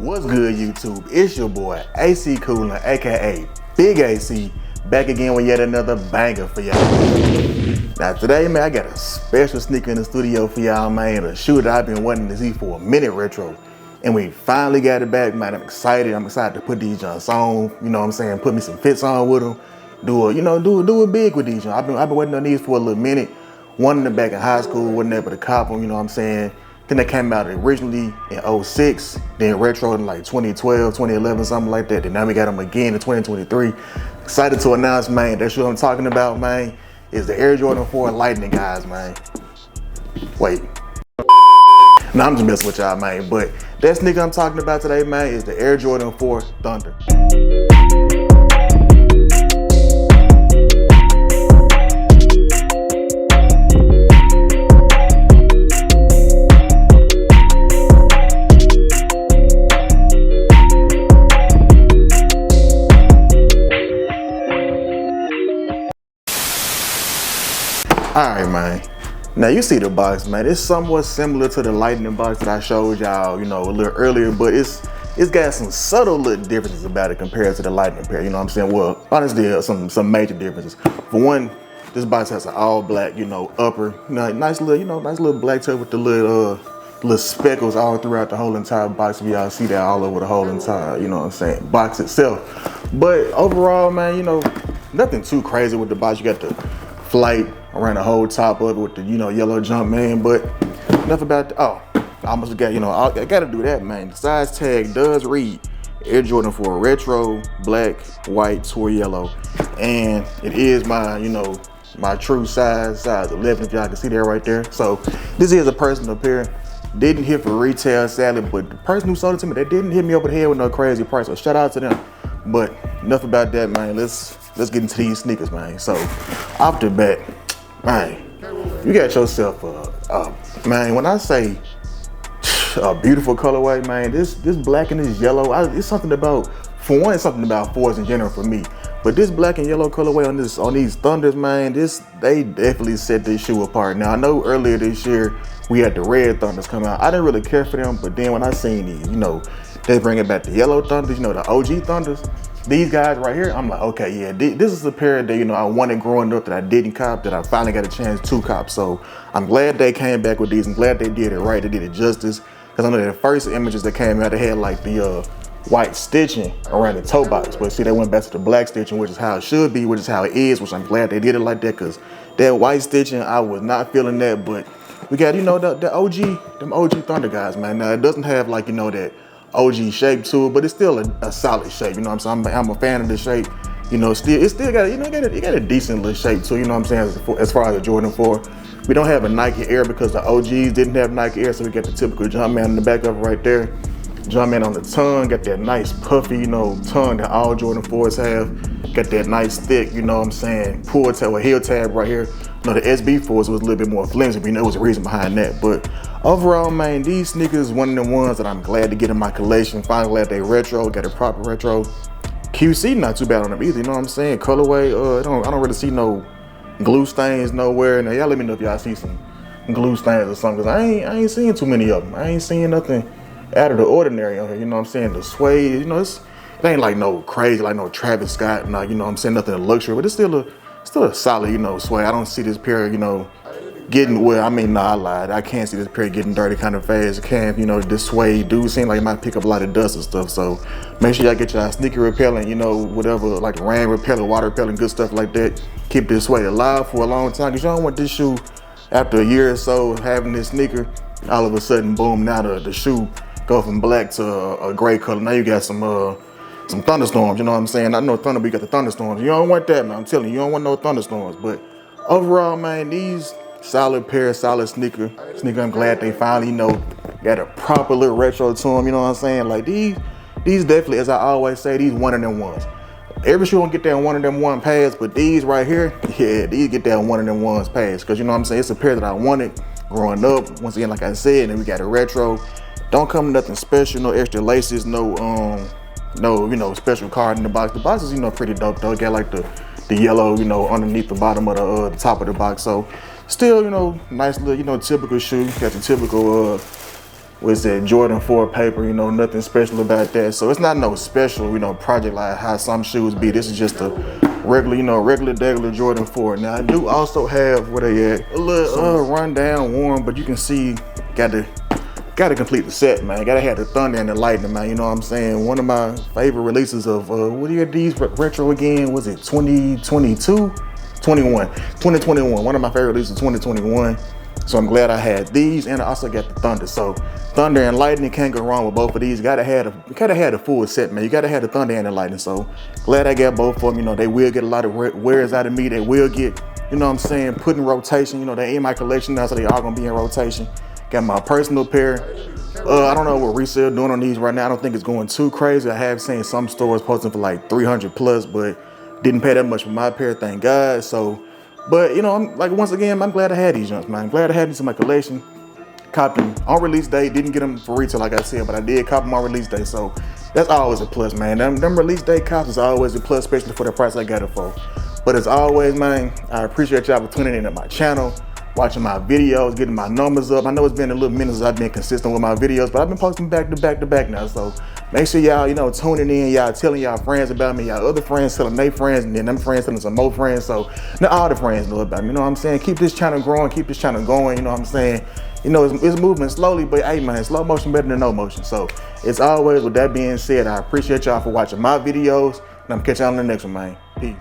What's good, YouTube? It's your boy AC Coolin, aka Big AC, back again with yet another banger for y'all. Now today, man, I got a special sneaker in the studio for y'all, man. A shoe that I've been wanting to see for a minute, retro. And we finally got it back, man. I'm excited. I'm excited to put these joints on. You know what I'm saying? Put me some fits on with them. Do it big with these joints. I've been waiting on these for a little minute. Wanting them back in high school, wasn't able to cop them. You know what I'm saying? Then they came out originally in 06, then retro in like 2012, 2011, something like that. Then now we got them again in 2023. Excited to announce, man, that's what I'm talking about, man, is the Air Jordan 4 Lightning, guys, man. Wait. No, I'm just messing with y'all, man. But that sneaker I'm talking about today, man, is the Air Jordan 4 Thunder. Alright, man. Now you see the box, man. It's somewhat similar to the Lightning box that I showed y'all, you know, a little earlier, but it's got some subtle little differences about it compared to the Lightning pair, you know what I'm saying? Well, honestly, some major differences. For one, this box has an all black, you know, upper, nice little black touch with the little speckles all throughout the whole entire box. Y'all see that all over the whole entire, you know what I'm saying, box itself. But overall, man, you know, nothing too crazy with the box. You got the flight around the whole top of it with the, you know, yellow Jumpman, but enough about the, I almost got, you know, I gotta do that, man. The size tag does read Air Jordan 4 retro, black, white, tour yellow, and it is my, you know, my true size 11, if y'all can see that right there. So this is a personal pair. Didn't hit for retail, sadly, but the person who sold it to me, they didn't hit me over the head with no crazy price, so shout out to them. But enough about that, man. Let's get into these sneakers, man. So off the bat, man, you got yourself man, when I say a beautiful colorway, man, this black and this yellow, it's something about, for one, it's something about fours in general for me. But this black and yellow colorway on these Thunders, man, they definitely set this shoe apart. Now I know earlier this year we had the red Thunders come out. I didn't really care for them, but then when I seen these, you know, they bring it back the yellow Thunders, you know, the OG Thunders. These guys right here, I'm like, okay, yeah, this is a pair that, you know, I wanted growing up that I didn't cop, that I finally got a chance to cop. So I'm glad they came back with these. I'm glad they did it right. They did it justice. Because I know the first images that came out, they had like the white stitching around the toe box. But see, they went back to the black stitching, which is how it should be, which is how it is, which I'm glad they did it like that, because that white stitching, I was not feeling that. But we got, you know, them OG Thunder guys, man. Now, it doesn't have like, you know, that OG shape to it, but it's still a solid shape, you know what I'm saying? I'm a fan of the shape, you know, it still got, you know, it got a decent little shape too, you know what I'm saying, as far as the Jordan 4. We don't have a Nike Air because the OGs didn't have Nike Air, so we got the typical Jumpman in the back of it right there. Jumpman on the tongue, got that nice puffy, you know, tongue that all Jordan 4s have. Got that nice thick, you know what I'm saying, pull tab or heel tab right here. You know, the SB4s was a little bit more flimsy, but you know, there was a reason behind that. But overall, man, these sneakers, one of the ones that I'm glad to get in my collection. Finally glad they retro, got a proper retro. QC not too bad on them either, you know what I'm saying? Colorway, I don't really see no glue stains nowhere. Now y'all let me know if y'all see some glue stains or something, cause I ain't seeing too many of them. I ain't seeing nothing out of the ordinary on here, you know what I'm saying? The suede, you know, it ain't like no crazy, like no Travis Scott, no, you know what I'm saying, nothing luxury, but it's still a solid, you know, suede. I don't see this pair, you know, getting, well, I mean, no, I lied. I can't see this pair getting dirty kind of fast. It can, you know, this suede do seem like it might pick up a lot of dust and stuff. So make sure y'all get y'all sneaker repellent, you know, whatever, like rain repellent, water repellent, good stuff like that. Keep this suede alive for a long time, because you don't want this shoe, after a year or so having this sneaker, all of a sudden, boom, now the shoe go from black to a gray color. Now you got some thunderstorms, you know what I'm saying? I know thunder, but you got the thunderstorms. You don't want that, man. I'm telling you, you don't want no thunderstorms. But overall, man, these solid pair, solid sneaker. I'm glad they finally, you know, got a proper little retro to them, you know what I'm saying? Like these definitely, as I always say, these one of them ones. Every shoe won't get that one of them one pass, but these right here, yeah, these get that one of them ones pass. Cause you know what I'm saying? It's a pair that I wanted growing up. Once again, like I said, and we got a retro. Don't come with nothing special, no extra laces, no, you know, special card in the box. The box is, you know, pretty dope though. It got like the yellow, you know, underneath the bottom of the top of the box. So still, you know, nice little, you know, typical shoe. Got the typical was that Jordan 4 paper, you know, nothing special about that. So it's not no special, you know, project like how some shoes be. This is just a regular, you know, regular Jordan 4. Now I do also have, what they at, a little rundown worn, but you can see, gotta complete the set, man. Gotta have the Thunder and the Lightning, man. You know what I'm saying? One of my favorite releases of, what year these retro again? Was it 2022? 2021. One of my favorite releases of 2021. So I'm glad I had these, and I also got the Thunder. So Thunder and Lightning, can't go wrong with both of these. Gotta have the full set, man. You gotta have the Thunder and the Lightning. So glad I got both of them. You know, they will get a lot of wears out of me. They will get, you know what I'm saying, put in rotation. You know, they in my collection now, so they are gonna be in rotation. Got my personal pair. I don't know what resale doing on these right now. I don't think it's going too crazy. I have seen some stores posting for like 300 plus, but didn't pay that much for my pair, thank God. So, but you know, I'm like, once again, I'm glad I had these jumps, man. I'm glad I had these in my collection. Copped them on release day. Didn't get them for retail, like I said, but I did cop them on release day. So that's always a plus, man. Them release day cops is always a plus, especially for the price I got it for. But as always, man, I appreciate y'all for tuning in to my channel, watching my videos, getting my numbers up. I know it's been a little minute since I've been consistent with my videos, but I've been posting back to back now. So make sure y'all, you know, tuning in, y'all telling y'all friends about me, y'all other friends telling their friends, and then them friends telling some more friends. So now all the friends know about me, you know what I'm saying? Keep this channel growing, keep this channel going, you know what I'm saying? You know, it's moving slowly, but hey man, slow motion better than no motion. So as always, with that being said, I appreciate y'all for watching my videos, and I'm catching y'all on the next one, man. Peace.